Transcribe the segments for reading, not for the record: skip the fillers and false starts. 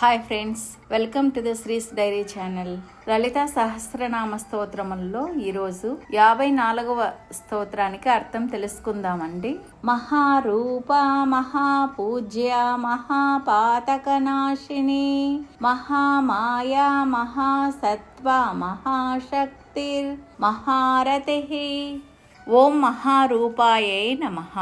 Hi friends, welcome to the Sree's diary channel. Lalitha Sahasranama స్తోత్రముల్లో ఈరోజు 54వ స్తోత్రానికి అర్థం తెలుసుకుందామండి. మహారూప మహాపూజ్య మహాపాతకనాశిని మహామాయా మహాసత్వ మహాశక్తిర్ మహారతి. ఓం మహారూపాయై నమః.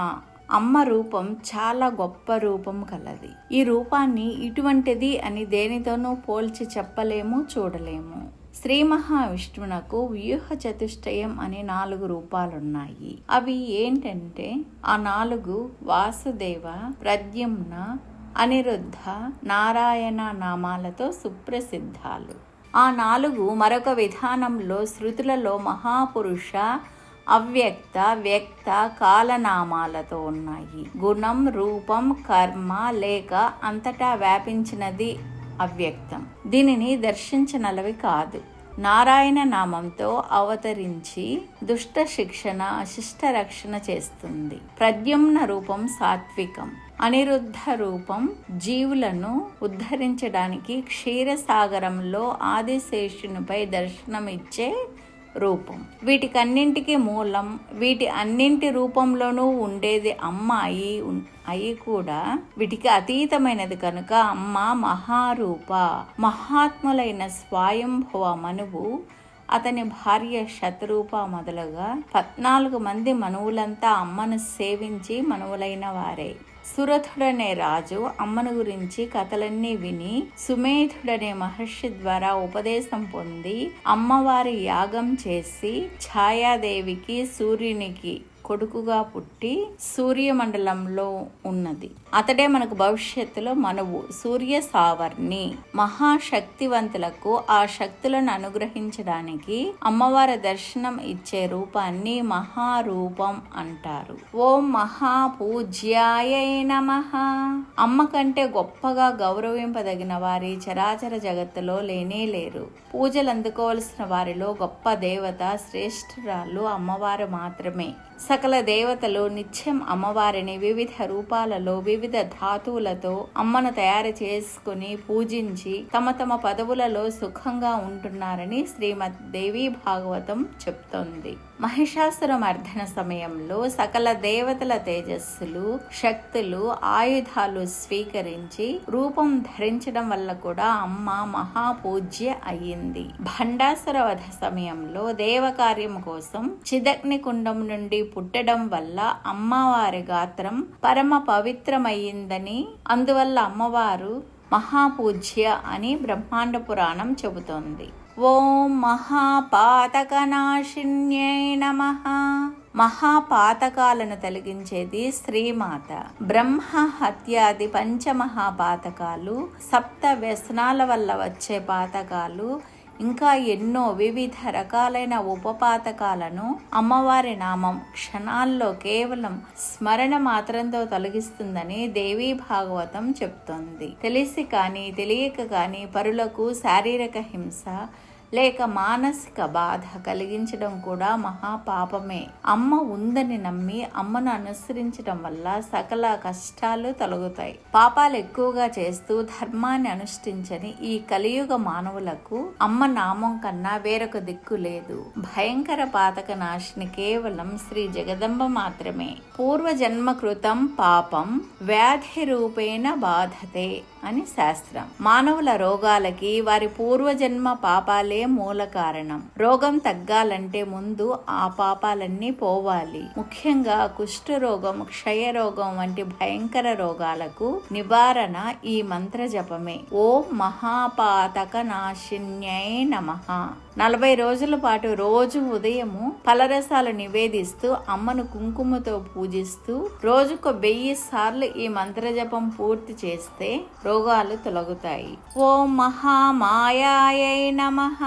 అమ్మ రూపం చాలా గొప్ప రూపం కలది. ఈ రూపాన్ని ఇటువంటిది అని దేనితోనూ పోల్చి చెప్పలేము, చూడలేము. శ్రీ మహావిష్ణువునకు వ్యూహ చతుష్టయం అనే 4 రూపాలున్నాయి. అవి ఏంటంటే ఆ 4 వాసుదేవ, ప్రద్యుమ్న, అనిరుద్ధ, నారాయణ నామాలతో సుప్రసిద్ధాలు. ఆ 4 మరొక విధానంలో శృతులలో మహాపురుష, అవ్యక్త, వ్యక్త, కాలనామాలతో ఉన్నాయి. గుణం, రూపం, కర్మ లేక అంతటా వ్యాపించినది అవ్యక్తం. దీనిని దర్శించనలవి కాదు. నారాయణ నామంతో అవతరించి దుష్ట శిక్షణ, శిష్ట రక్షణ చేస్తుంది. ప్రద్యుమ్న రూపం సాత్వికం. అనిరుద్ధ రూపం జీవులను ఉద్ధరించడానికి క్షీరసాగరంలో ఆదిశేషునిపై దర్శనమిచ్చే రూపం. వీటికన్నింటికి మూలం, వీటి అన్నింటి రూపంలోనూ ఉండేది అమ్మ అయి కూడా వీటికి అతీతమైనది కనుక అమ్మ మహారూప. మహాత్ములైన స్వయంభవ మనువు, అతని భార్య శతరూప మొదలుగా 14 మంది మనువులంతా అమ్మను సేవించి మనువులైన వారే. సురథుడనే రాజు అమ్మను గురించి కథలన్నీ విని సుమేధుడనే మహర్షి ద్వారా ఉపదేశం పొంది అమ్మవారి యాగం చేసి ఛాయాదేవికి, సూర్యునికి కొడుకుగా పుట్టి సూర్యమండలంలో ఉన్నది. అతడే మనకు భవిష్యత్తులో మనువు, సూర్య సావర్ణి. మహాశక్తివంతులకు ఆ శక్తులను అనుగ్రహించడానికి అమ్మవారి దర్శనం ఇచ్చే రూపాన్ని మహారూపం అంటారు. ఓం మహాపూజ్యాయై నమః. అమ్మ కంటే గొప్పగా గౌరవింపదగిన వారి చరాచర జగత్తులో లేనే లేరు. పూజలు అందుకోవలసిన వారిలో గొప్ప దేవత, శ్రేష్ఠురాలు అమ్మవారు మాత్రమే. సకల దేవతలు నిత్యం అమ్మవారిని వివిధ రూపాలలో, వివిధ ధాతువులతో అమ్మను తయారు చేసుకుని పూజించి తమ తమ పదవులలో సుఖంగా ఉంటున్నారని శ్రీమద్ దేవి భాగవతం చెప్తోంది. మహిషాసుర మర్దన సమయంలో సకల దేవతల తేజస్సులు, శక్తులు, ఆయుధాలు స్వీకరించి రూపం ధరించడం వల్ల కూడా అమ్మ మహాపూజ్య అయ్యింది. భండాసుర వధ సమయంలో దేవకార్యం కోసం చిదగ్ని కుండం నుండి పుట్టడం వల్ల అమ్మవారి గాత్రం పరమ పవిత్రమయ్యిందని, అందువల్ల అమ్మవారు మహాపూజ్య అని బ్రహ్మాండ పురాణం చెబుతోంది. ఓం మహాపాతకనాశిన్యై నమః. మహాపాతకాలను తొలగించేది శ్రీమాత. బ్రహ్మ హత్యాది పంచమహాపాతకాలు, 7 వ్యసనాల వల్ల వచ్చే పాతకాలు, ఇంకా ఎన్నో వివిధ రకాలైన ఉపపాతకాలను అమ్మవారి నామం క్షణాల్లో కేవలం స్మరణ మాత్రంతో తొలగిస్తుందని దేవీ భాగవతం చెప్తోంది. తెలిసి కానీ తెలియక కానీ పరులకు శారీరక హింస లేక మానసిక బాధ కలిగించడం కూడా మహాపాపమే. అమ్మ ఉందని నమ్మి అమ్మను అనుసరించడం వల్ల సకల కష్టాలు తొలగుతాయి. పాపాలు ఎక్కువగా చేస్తూ ధర్మాన్ని అనుష్ఠించని ఈ కలియుగ మానవులకు అమ్మ నామం కన్నా వేరొక దిక్కు లేదు. భయంకర పాతక నాశిని కేవలం శ్రీ జగదంబ మాత్రమే. పూర్వజన్మ కృతం పాపం వ్యాధి రూపేణ బాధతే అని శాస్త్రం. మానవుల రోగాలకి వారి పూర్వజన్మ పాపాలే మూల కారణం. రోగం తగ్గాలంటే ముందు ఆ పాపాలన్నీ పోవాలి. ముఖ్యంగా కుష్ఠరోగం, క్షయరోగం వంటి భయంకర రోగాలకు నివారణ ఈ మంత్ర జపమే. ఓం మహాపాతక నాశిన్యై నమః. 40 రోజుల పాటు రోజు ఉదయము ఫలరసాలు నివేదిస్తూ అమ్మను కుంకుమతో పూజిస్తూ రోజుకు 1000 సార్లు ఈ మంత్రజపం పూర్తి చేస్తే రోగాలు తొలగుతాయి. ఓం మహామాయాయై నమః.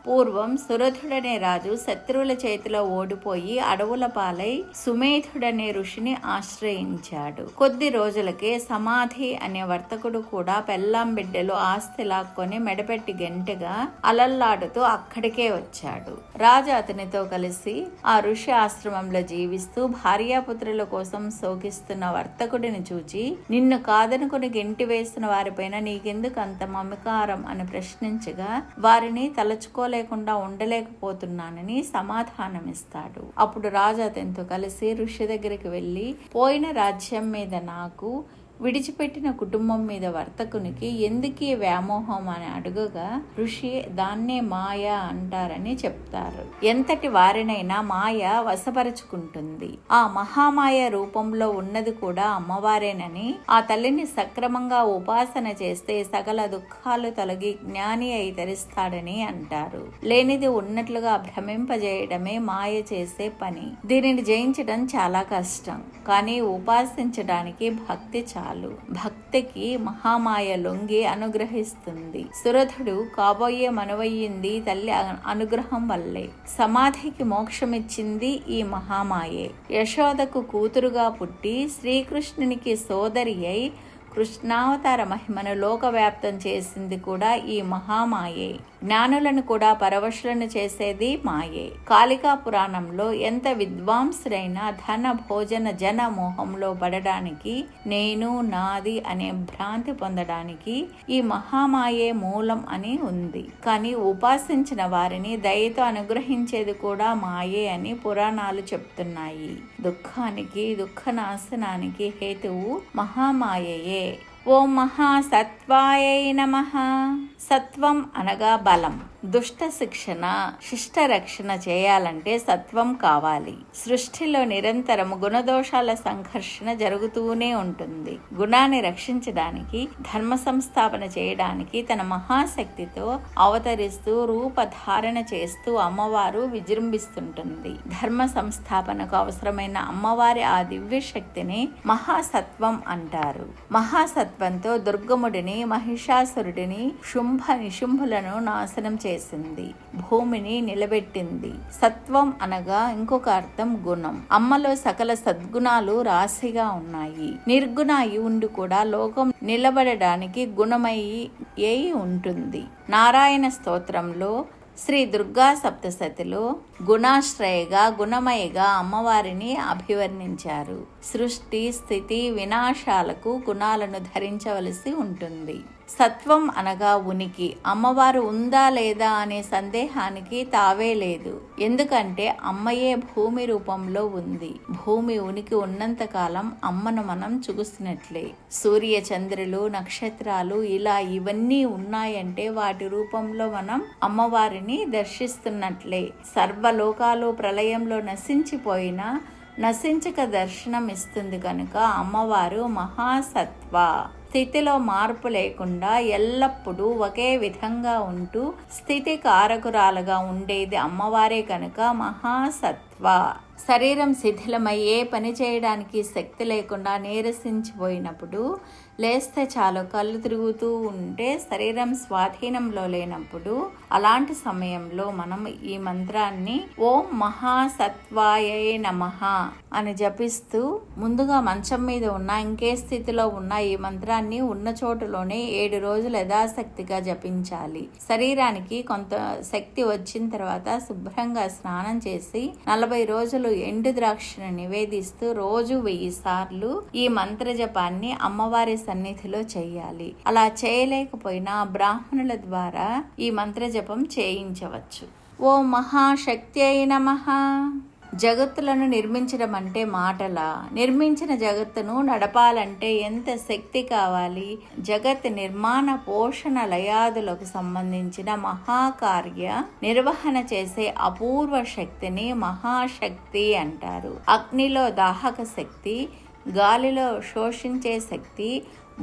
పూర్వం సురథుడనే రాజు శత్రువుల చేతిలో ఓడిపోయి అడవుల పాలై సుమేధుడనే ఋషిని ఆశ్రయించాడు. కొద్ది రోజులకే సమాధి అనే వర్తకుడు కూడా పెళ్ళాం బిడ్డలు ఆస్తి లాక్కొని మెడపెట్టి గెంటగా అలల్లాడుతూ అక్కడికే వచ్చాడు. రాజు అతనితో కలిసి ఆ ఋషి ఆశ్రమంలో జీవిస్తూ భార్యాపుత్రుల కోసం శోకిస్తున్న వర్తకుడిని చూచి, నిన్ను కాదనుకుని గెంటి వేసిన వారిపైన నీకెందుకు అంత మమకారం అని ప్రశ్నించగా, వారిని తలచుకోలేకుండా ఉండలేకపోతున్నానని సమాధానమిస్తాడు. అప్పుడు రాజు అతనితో కలిసి ఋషి దగ్గరికి వెళ్ళి, పోయిన రాజ్యం మీద నాకు, విడిచిపెట్టిన కుటుంబం మీద వర్తకునికి ఎందుకీ వ్యామోహం అని అడుగగా, ఋషి దాన్నే మాయ అంటారని చెప్తారు. ఎంతటి వారినైనా మాయ వశపరుచుకుంటుంది. ఆ మహామాయ రూపంలో ఉన్నది కూడా అమ్మవారేనని, ఆ తల్లిని సక్రమంగా ఉపాసన చేస్తే సకల దుఃఖాలు తొలగి జ్ఞాని అయి తరిస్తాడని అంటారు. లేనిది ఉన్నట్లుగా భ్రమింపజేయడమే మాయ చేసే పని. దీనిని జయించడం చాలా కష్టం. కానీ ఉపాసించడానికి భక్తి చాలు. భక్తికి మహామాయ లొంగి అనుగ్రహిస్తుంది. సురథుడు కాబోయే మనవయ్యింది తల్లి అనుగ్రహం వల్లే. సమాధికి మోక్షమిచ్చింది ఈ మహామాయే. యశోదకు కూతురుగా పుట్టి శ్రీకృష్ణునికి సోదరి అయి కృష్ణావతార మహిమను లోకవ్యాప్తం చేసింది కూడా ఈ మహామాయే. జ్ఞానులను కూడా పరవశులను చేసేది మాయే. కాళికా పురాణంలో ఎంత విద్వాంసుడైనా ధన భోజన జన మోహంలో పడడానికి, నేను నాది అనే భ్రాంతి పొందడానికి ఈ మహామాయే మూలం అని ఉంది. కానీ ఉపాసించిన వారిని దయతో అనుగ్రహించేది కూడా మాయే అని పురాణాలు చెప్తున్నాయి. దుఃఖానికి, దుఃఖ నాశనానికి హేతువు మహామాయయే. ఓం మహాసత్వాయై నమః. సత్వం అనగా బలం. దుష్ట శిక్షణ, శిష్ట రక్షణ చేయాలంటే సత్వం కావాలి. సృష్టిలో నిరంతరం గుణదోషాల సంఘర్షణ జరుగుతూనే ఉంటుంది. గుణాన్ని రక్షించడానికి, ధర్మ సంస్థాపన చేయడానికి తన మహాశక్తితో అవతరిస్తూ రూపధారణ చేస్తూ అమ్మవారు విజృంభిస్తుంటుంది. ధర్మ సంస్థాపనకు అవసరమైన అమ్మవారి ఆ దివ్య శక్తిని మహాసత్వం అంటారు. మహాసత్వంతో దుర్గముడిని, మహిషాసురుడిని, శుంభ నిశుంభులను నాశనం చేసింది. భూమిని నిలబెట్టింది. సత్వం అనగా ఇంకొక అర్థం గుణం. అమ్మలో సకల సద్గుణాలు రాశిగా ఉన్నాయి. నిర్గుణ అయి ఉండి కూడా లోకం నిలబడడానికి గుణమయ్యి ఉంటుంది. నారాయణ స్తోత్రంలో శ్రీ దుర్గా సప్తశతిలో గుణాశ్రయగా, గుణమయగా అమ్మవారిని అభివర్ణించారు. సృష్టి, స్థితి, వినాశాలకు గుణాలను ధరించవలసి ఉంటుంది. సత్వం అనగా ఉనికి. అమ్మవారు ఉందా లేదా అనే సందేహానికి తావే లేదు. ఎందుకంటే అమ్మయే భూమి రూపంలో ఉంది. భూమి ఉనికి ఉన్నంతకాలం అమ్మను మనం చూస్తున్నట్లే. సూర్య చంద్రులు, నక్షత్రాలు ఇలా ఇవన్నీ ఉన్నాయంటే వాటి రూపంలో మనం అమ్మవారిని దర్శిస్తున్నట్లే. సర్వలోకాలు ప్రళయంలో నశించిపోయినా నశించక దర్శనం ఇస్తుంది కనుక అమ్మవారు మహాసత్వ. స్థితిలో మార్పు లేకుండా ఎల్లప్పుడూ ఒకే విధంగా ఉంటూ స్థితి కారకురాలుగా ఉండేది అమ్మవారే కనుక మహాసత్వ. శరీరం శిథిలమై ఏ పని చేయడానికి శక్తి లేకుండా నీరసించిపోయినప్పుడు, లేస్తే చాలు కళ్ళు తిరుగుతూ ఉంటే శరీరం స్వాధీనంలో లేనప్పుడు, అలాంటి సమయంలో మనం ఈ మంత్రాన్ని ఓం మహాసత్వాయై నమః అని జపిస్తూ ముందుగా మంచం మీద ఉన్న, ఇంకే స్థితిలో ఉన్న ఈ మంత్రాన్ని ఉన్న చోటులోనే 7 రోజులు యథాశక్తిగా జపించాలి. శరీరానికి కొంత శక్తి వచ్చిన తర్వాత శుభ్రంగా స్నానం చేసి 40 రోజులు ఎండు ద్రాక్షను నివేదిస్తూ రోజు 1000 సార్లు ఈ మంత్ర జపాన్ని అమ్మవారి సన్నిధిలో చేయాలి. అలా చేయలేకపోయినా బ్రాహ్మణుల ద్వారా ఈ మంత్ర జపం చేయించవచ్చు. ఓ మహాశక్త్యై నమః. జగత్తులను నిర్మించడం అంటే మాటలా? నిర్మించిన జగత్తును నడపాలంటే ఎంత శక్తి కావాలి? జగత్ నిర్మాణ, పోషణ, లయాదులకు సంబంధించిన మహాకార్య నిర్వహణ చేసే అపూర్వ శక్తిని మహాశక్తి అంటారు. అగ్నిలో దాహక శక్తి, గాలిలో శోషించే శక్తి,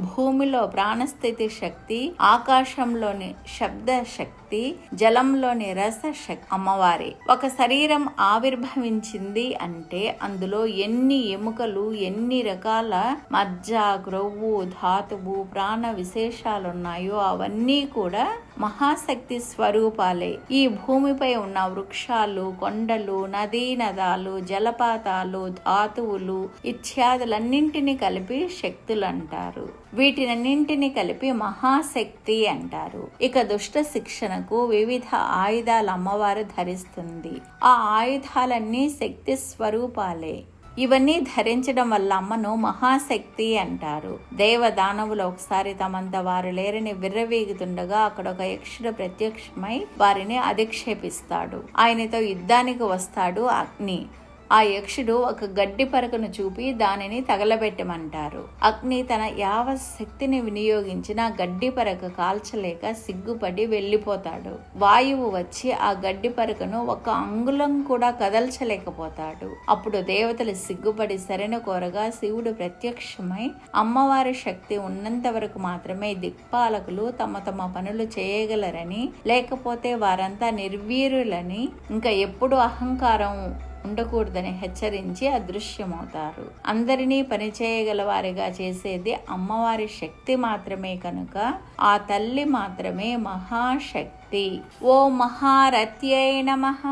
భూమిలో ప్రాణస్థితి శక్తి, ఆకాశంలోని శబ్ద శక్తి, జలంలోని రస శక్తి అమ్మవారే. ఒక శరీరం ఆవిర్భవించింది అంటే అందులో ఎన్ని ఎముకలు, ఎన్ని రకాల మజ్జ, గ్రొవ్వు, ధాతువు, ప్రాణ విశేషాలున్నాయో అవన్నీ కూడా మహాశక్తి స్వరూపాలే. ఈ భూమిపై ఉన్న వృక్షాలు, కొండలు, నదీ నదాలు, జలపాతాలు, ధాతువులు ఇత్యాదులన్నింటినీ కలిపి శక్తులు అంటారు. వీటినన్నింటినీ కలిపి మహాశక్తి అంటారు. ఇక దుష్ట శిక్షణకు వివిధ ఆయుధాలు అమ్మవారు ధరిస్తుంది. ఆ ఆయుధాలన్నీ శక్తి స్వరూపాలే. ఇవన్నీ ధరించడం వల్ల అమ్మను మహాశక్తి అంటారు. దేవదానవులు ఒకసారి తమంత వారు లేరని విర్రవీగుతుండగా అక్కడ ఒక యక్షుడు ప్రత్యక్షమై వారిని అధిక్షేపిస్తాడు. ఆయనతో యుద్ధానికి వస్తాడు అగ్ని. ఆ యక్షుడు ఒక గడ్డి పరకను చూపి దానిని తగలబెట్టమంటారు. అగ్ని తన యావత్ శక్తిని వినియోగించిన గడ్డి పరక కాల్చలేక సిగ్గుపడి వెళ్ళిపోతాడు. వాయువు వచ్చి ఆ గడ్డి పరకను ఒక అంగుళం కూడా కదల్చలేకపోతాడు. అప్పుడు దేవతలు సిగ్గుపడి శరణు కోరగా శివుడు ప్రత్యక్షమై అమ్మవారి శక్తి ఉన్నంత వరకు మాత్రమే దిక్పాలకులు తమ తమ పనులు చేయగలరని, లేకపోతే వారంతా నిర్వీర్యులని, ఇంకా ఎప్పుడు అహంకారం ఉండకూడదని హెచ్చరించి అదృశ్యమవుతారు. అందరినీ పనిచేయగల వారిగా చేసేది అమ్మవారి శక్తి మాత్రమే కనుక ఆ తల్లి మాత్రమే మహాశక్తి. ఓ మహారథ్యై నమః.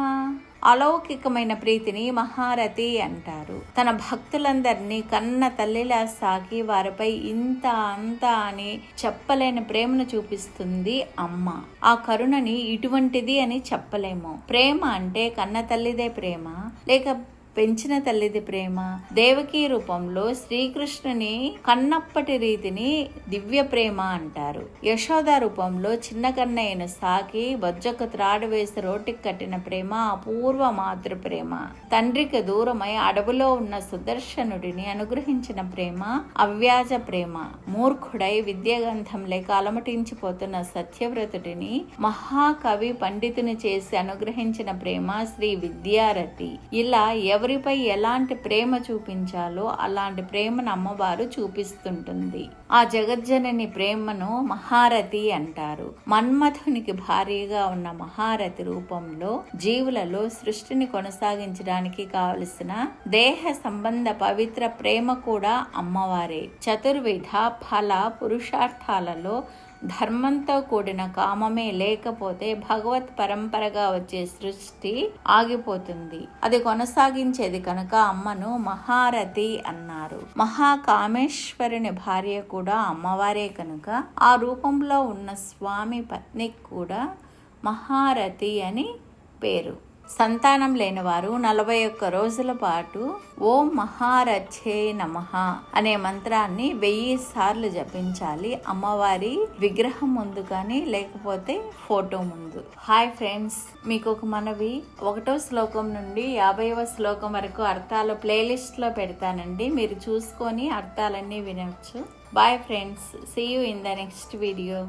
అలౌకికమైన ప్రీతిని మహారథి అంటారు. తన భక్తులందరినీ కన్న తల్లిలా సాకి వారిపై ఇంత అంత అని చెప్పలేని ప్రేమను చూపిస్తుంది అమ్మ. ఆ కరుణని ఇటువంటిది అని చెప్పలేము. ప్రేమ అంటే కన్న తల్లిదే ప్రేమ, లేక పెంచిన తల్లిది ప్రేమ. దేవకీ రూపంలో శ్రీకృష్ణుని కన్నప్పటి రీతిని దివ్య ప్రేమ అంటారు. యశోద రూపంలో చిన్న కన్నయ్యను సాకి బొజ్జకు త్రాడు వేసి రోటికి కట్టిన ప్రేమ అపూర్వ మాతృ ప్రేమ. తండ్రికి దూరమై అడవిలో ఉన్న సుదర్శనుడిని అనుగ్రహించిన ప్రేమ అవ్యాజ ప్రేమ. మూర్ఖుడై విద్యాగంధం లేక అలమటించిపోతున్న సత్యవ్రతుడిని మహాకవి పండితుని చేసి అనుగ్రహించిన ప్రేమ శ్రీ విద్యారథి. ఇలా ఎవరిపై ఎలాంటి ప్రేమ చూపించాలో అలాంటి ప్రేమను అమ్మవారు చూపిస్తుంటుంది. ఆ జగజ్జనని ప్రేమను మహారథి అంటారు. మన్మథునికి భార్యగా ఉన్న మహారథి రూపంలో జీవులలో సృష్టిని కొనసాగించడానికి కావలసిన దేహ సంబంధ పవిత్ర ప్రేమ కూడా అమ్మవారే. చతుర్విధ ఫల పురుషార్థాలలో ధర్మంతో కూడిన కామమే లేకపోతే భగవత్ పరంపరగా వచ్చే సృష్టి ఆగిపోతుంది. అది కొనసాగించేది కనుక అమ్మను మహారథి అన్నారు. మహాకామేశ్వరుని భార్య కూడా అమ్మవారే కనుక ఆ రూపంలో ఉన్న స్వామి పత్నికి కూడా మహారథి అని పేరు. సంతానం లేనివారు 41 రోజుల పాటు ఓం మహారథ్యే నమః అనే మంత్రాన్ని 1000 సార్లు జపించాలి. అమ్మవారి విగ్రహం ముందు కానీ లేకపోతే ఫోటో ముందు. హాయ్ ఫ్రెండ్స్, మీకు ఒక మనవి. 1వ శ్లోకం నుండి 50వ శ్లోకం వరకు అర్థాలు ప్లేలిస్ట్లో పెడతానండి. మీరు చూసుకొని అర్థాలన్నీ వినవచ్చు. Bye friends, see you in the next video.